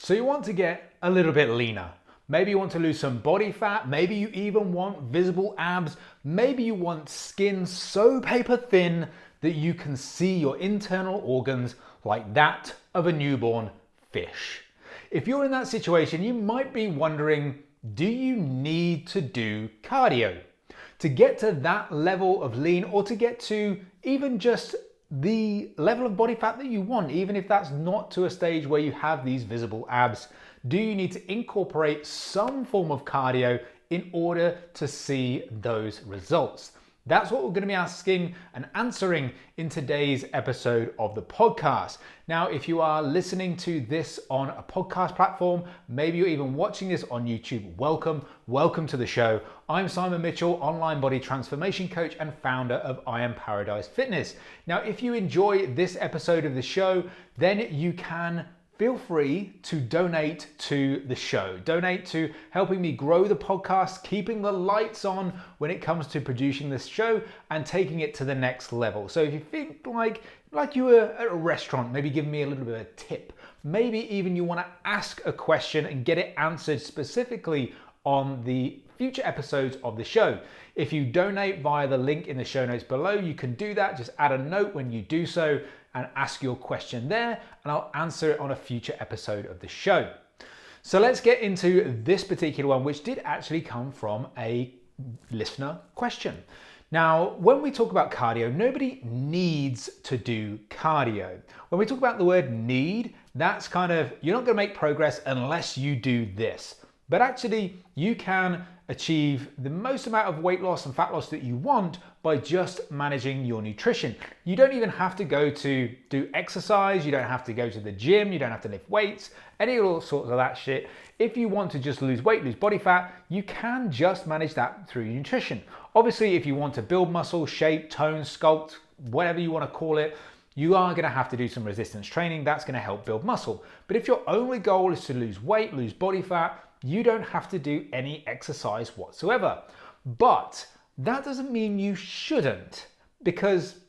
So you want to get a little bit leaner. Maybe you want to lose some body fat. Maybe you even want visible abs. Maybe you want skin so paper thin that you can see your internal organs like that of a newborn fish. If you're in that situation, you might be wondering, do you need to do cardio to get to that level of lean, or to get to even just the level of body fat that you want, even if that's not to a stage where you have these visible abs? Do you need to incorporate some form of cardio in order to see those results? That's what we're going to be asking and answering in today's episode of the podcast. Now, if you are listening to this on a podcast platform, maybe you're even watching this on YouTube, welcome to the show. I'm Simon Mitchell, online body transformation coach and founder of I Am Paradise Fitness. Now, if you enjoy this episode of the show, then you can feel free to donate to the show. Donate to helping me grow the podcast, keeping the lights on when it comes to producing this show and taking it to the next level. So if you think like you were at a restaurant, maybe give me a little bit of a tip. Maybe even you want to ask a question and get it answered specifically on the future episodes of the show. If you donate via the link in the show notes below, you can do that. Just add a note when you do so and ask your question there, and I'll answer it on a future episode of the show. So let's get into this particular one, which did actually come from a listener question. Now, when we talk about cardio, nobody needs to do cardio. When we talk about the word need, that's kind of, you're not going to make progress unless you do this. But actually, you can achieve the most amount of weight loss and fat loss that you want by just managing your nutrition. You don't even have to go to do exercise. You don't have to go to the gym. You don't have to lift weights, any of all sorts of that shit. If you want to just lose weight, lose body fat, you can just manage that through nutrition. Obviously, if you want to build muscle, shape, tone, sculpt, whatever you want to call it, you are going to have to do some resistance training. That's going to help build muscle. But if your only goal is to lose weight, lose body fat, you don't have to do any exercise whatsoever. But that doesn't mean you shouldn't, because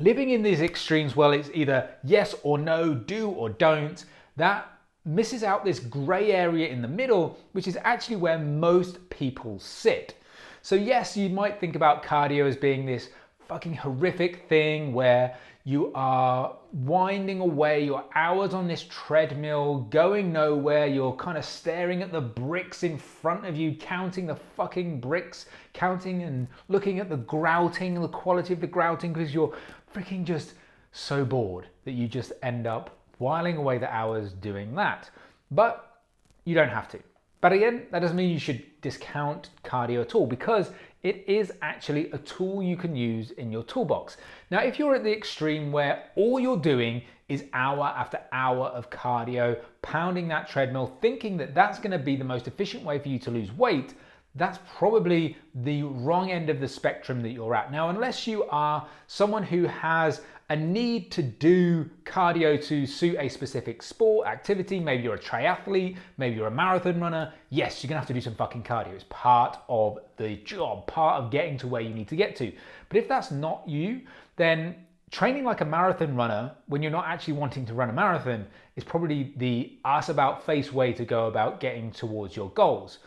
living in these extremes, well, it's either yes or no, do or don't, that misses out this gray area in the middle, which is actually where most people sit. So yes, you might think about cardio as being this fucking horrific thing where you are winding away your hours on this treadmill, going nowhere. You're kind of staring at the bricks in front of you, counting the fucking bricks, counting and looking at the grouting, the quality of the grouting, because you're freaking just so bored that you just end up whiling away the hours doing that. But you don't have to. But again, that doesn't mean you should discount cardio at all, because it is actually a tool you can use in your toolbox. Now, if you're at the extreme where all you're doing is hour after hour of cardio, pounding that treadmill, thinking that that's going to be the most efficient way for you to lose weight, that's probably the wrong end of the spectrum that you're at. Now, unless you are someone who has a need to do cardio to suit a specific sport, activity, maybe you're a triathlete, maybe you're a marathon runner, yes, you're gonna have to do some fucking cardio. It's part of the job, part of getting to where you need to get to. But if that's not you, then training like a marathon runner when you're not actually wanting to run a marathon is probably the ass about face way to go about getting towards your goals.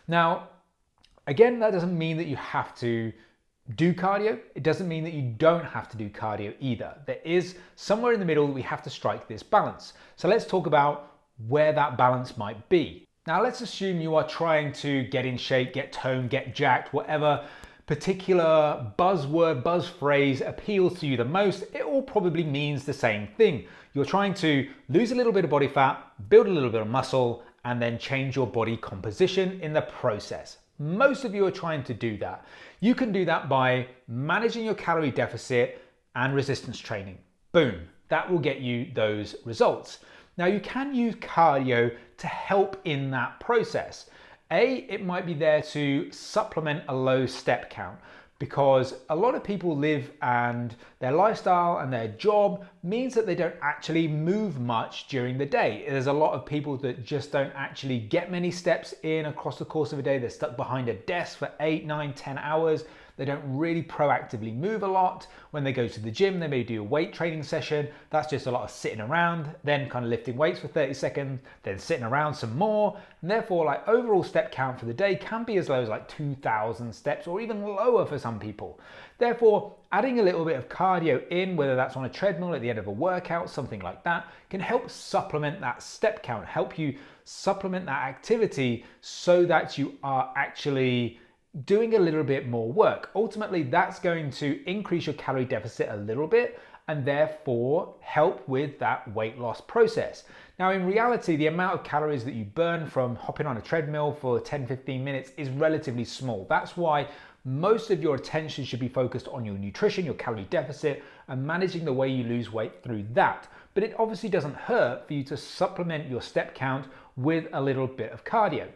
Now, again, that doesn't mean that you have to do cardio. It doesn't mean that you don't have to do cardio either. There is somewhere in the middle that we have to strike this balance. So let's talk about where that balance might be. Now, let's assume you are trying to get in shape, get toned, get jacked, whatever particular buzzword, buzz phrase appeals to you the most. It all probably means the same thing. You're trying to lose a little bit of body fat, build a little bit of muscle, and then change your body composition in the process. Most of you are trying to do that. You can do that by managing your calorie deficit and resistance training. Boom, that will get you those results. Now, you can use cardio to help in that process. It might be there to supplement a low step count, because a lot of people live and their lifestyle and their job means that they don't actually move much during the day. There's a lot of people that just don't actually get many steps in across the course of a day. They're stuck behind a desk for 8, 9, 10 hours. They don't really proactively move a lot. When they go to the gym, they may do a weight training session. That's just a lot of sitting around, then kind of lifting weights for 30 seconds, then sitting around some more. And therefore, like overall step count for the day can be as low as like 2,000 steps or even lower for some people. Therefore, adding a little bit of cardio in, whether that's on a treadmill at the end of a workout, something like that, can help supplement that step count, help you supplement that activity so that you are actually doing a little bit more work. Ultimately, that's going to increase your calorie deficit a little bit and therefore help with that weight loss process. Now, in reality, the amount of calories that you burn from hopping on a treadmill for 10-15 minutes is relatively small. That's why most of your attention should be focused on your nutrition, your calorie deficit, and managing the way you lose weight through that. But it obviously doesn't hurt for you to supplement your step count with a little bit of cardio.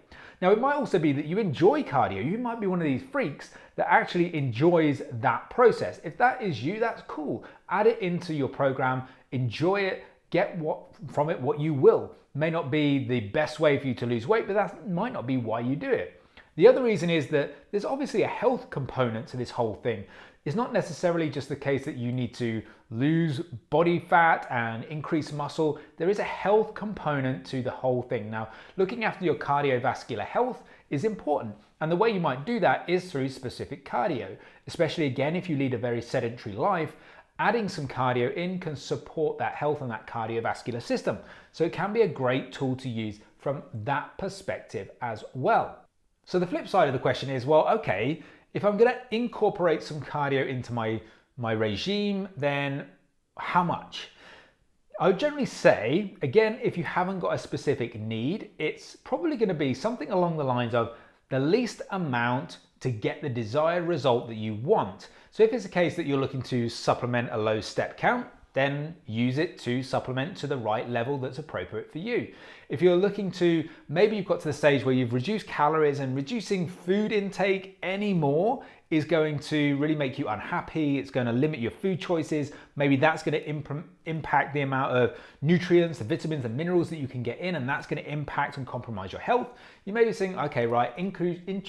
Now, it might also be that you enjoy cardio. You might be one of these freaks that actually enjoys that process. If that is you, that's cool. Add it into your program, enjoy it, get from it what you will. May not be the best way for you to lose weight, but that might not be why you do it. The other reason is that there's obviously a health component to this whole thing. It's not necessarily just the case that you need to lose body fat and increase muscle. There is a health component to the whole thing. Now, looking after your cardiovascular health is important. And the way you might do that is through specific cardio, especially again, if you lead a very sedentary life. Adding some cardio in can support that health and that cardiovascular system. So it can be a great tool to use from that perspective as well. So the flip side of the question is, well, okay, if I'm going to incorporate some cardio into my regime, then how much? I would generally say, again, if you haven't got a specific need, it's probably going to be something along the lines of the least amount to get the desired result that you want. So if it's a case that you're looking to supplement a low step count, then use it to supplement to the right level that's appropriate for you. If you're looking to, maybe you've got to the stage where you've reduced calories and reducing food intake anymore is going to really make you unhappy. It's going to limit your food choices. Maybe that's going to impact the amount of nutrients, the vitamins and minerals that you can get in, and that's going to impact and compromise your health. You may be saying, okay, right, including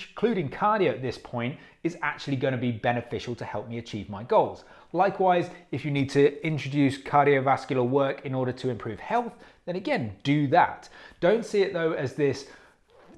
cardio at this point is actually going to be beneficial to help me achieve my goals. Likewise, if you need to introduce cardiovascular work in order to improve health, then again, do that. Don't see it though as this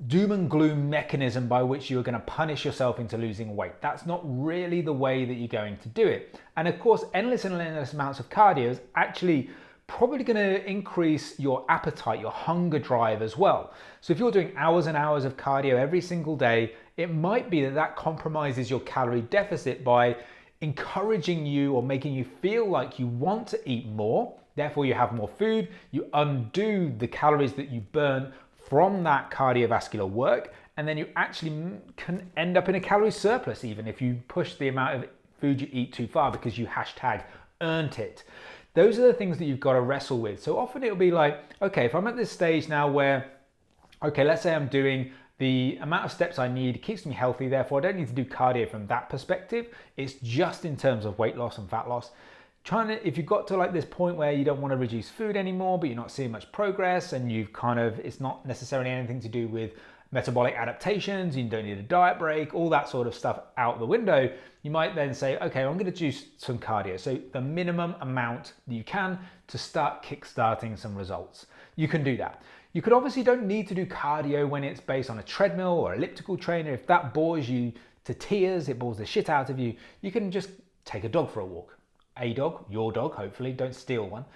doom and gloom mechanism by which you're going to punish yourself into losing weight. That's not really the way that you're going to do it. And of course, endless amounts of cardio is actually probably going to increase your appetite, your hunger drive as well. So if you're doing hours and hours of cardio every single day, it might be that that compromises your calorie deficit by encouraging you or making you feel like you want to eat more. Therefore, you have more food, you undo the calories that you burn from that cardiovascular work, and then you actually can end up in a calorie surplus even if you push the amount of food you eat too far because you #earned it. Those are the things that you've got to wrestle with. So often it'll be like, okay, if I'm at this stage now where, okay, let's say I'm doing the amount of steps I need, keeps me healthy, therefore I don't need to do cardio from that perspective. It's just in terms of weight loss and fat loss. If you've got to like this point where you don't want to reduce food anymore, but you're not seeing much progress and it's not necessarily anything to do with metabolic adaptations, you don't need a diet break, all that sort of stuff out the window, you might then say, okay, I'm going to do some cardio. So the minimum amount that you can to start kickstarting some results. You can do that. You could obviously don't need to do cardio when it's based on a treadmill or elliptical trainer. If that bores you to tears, it bores the shit out of you, you can just take a dog for a walk. A dog, your dog, hopefully, don't steal one.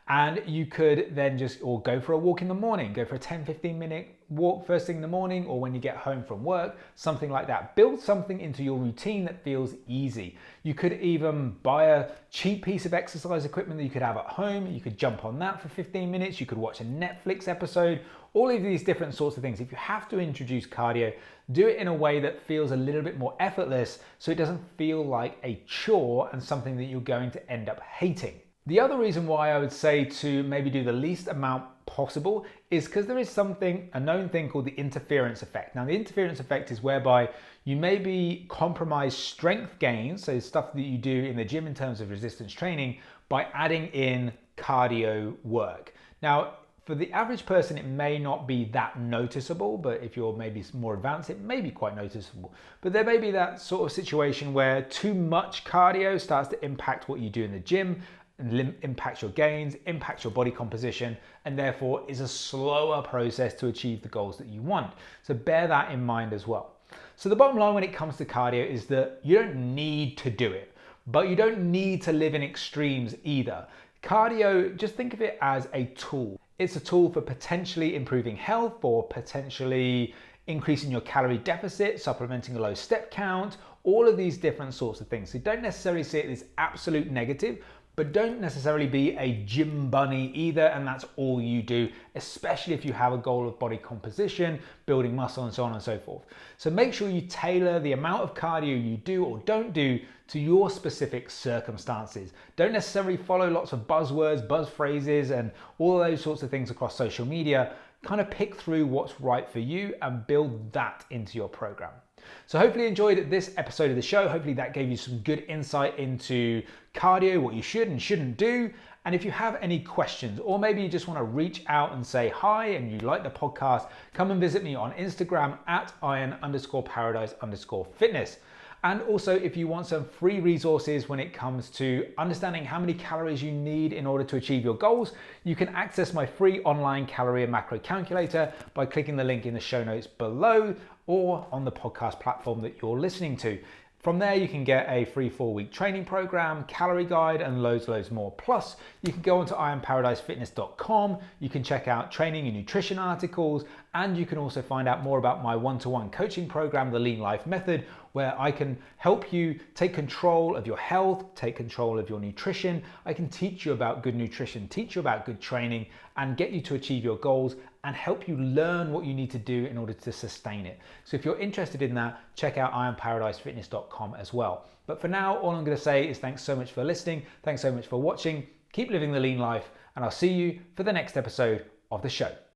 And you could then or go for a walk in the morning, go for a 10-15 minute walk first thing in the morning or when you get home from work, something like that. Build something into your routine that feels easy. You could even buy a cheap piece of exercise equipment that you could have at home. You could jump on that for 15 minutes. You could watch a Netflix episode, all of these different sorts of things. If you have to introduce cardio, do it in a way that feels a little bit more effortless so it doesn't feel like a chore and something that you're going to end up hating. The other reason why I would say to maybe do the least amount possible is because there is a known thing called the interference effect. Now, the interference effect is whereby you maybe compromise strength gains, so stuff that you do in the gym in terms of resistance training, by adding in cardio work. Now, For the average person, it may not be that noticeable, but if you're maybe more advanced, it may be quite noticeable. But there may be that sort of situation where too much cardio starts to impact what you do in the gym, and impacts your gains, impacts your body composition, and therefore is a slower process to achieve the goals that you want. So bear that in mind as well. So the bottom line when it comes to cardio is that you don't need to do it, but you don't need to live in extremes either. Cardio, just think of it as a tool. It's a tool for potentially improving health or potentially increasing your calorie deficit, supplementing a low step count, all of these different sorts of things. So don't necessarily see it as absolute negative, but don't necessarily be a gym bunny either, and that's all you do, especially if you have a goal of body composition, building muscle, and so on and so forth. So make sure you tailor the amount of cardio you do or don't do to your specific circumstances. Don't necessarily follow lots of buzzwords, buzz phrases, and all those sorts of things across social media. Kind of pick through what's right for you and build that into your program. So hopefully you enjoyed this episode of the show. Hopefully that gave you some good insight into cardio, what you should and shouldn't do. And if you have any questions, or maybe you just want to reach out and say hi and you like the podcast, come and visit me on Instagram at iron_paradise_fitness. And also, if you want some free resources when it comes to understanding how many calories you need in order to achieve your goals, you can access my free online calorie and macro calculator by clicking the link in the show notes below or on the podcast platform that you're listening to. From there, you can get a free 4-week training program, calorie guide, and loads more. Plus, you can go onto ironparadisefitness.com. You can check out training and nutrition articles, and you can also find out more about my one-to-one coaching program, the Lean Life Method, where I can help you take control of your health, take control of your nutrition. I can teach you about good nutrition, teach you about good training, and get you to achieve your goals and help you learn what you need to do in order to sustain it. So if you're interested in that, check out ironparadisefitness.com as well. But for now, all I'm going to say is thanks so much for listening. Thanks so much for watching. Keep living the lean life, and I'll see you for the next episode of the show.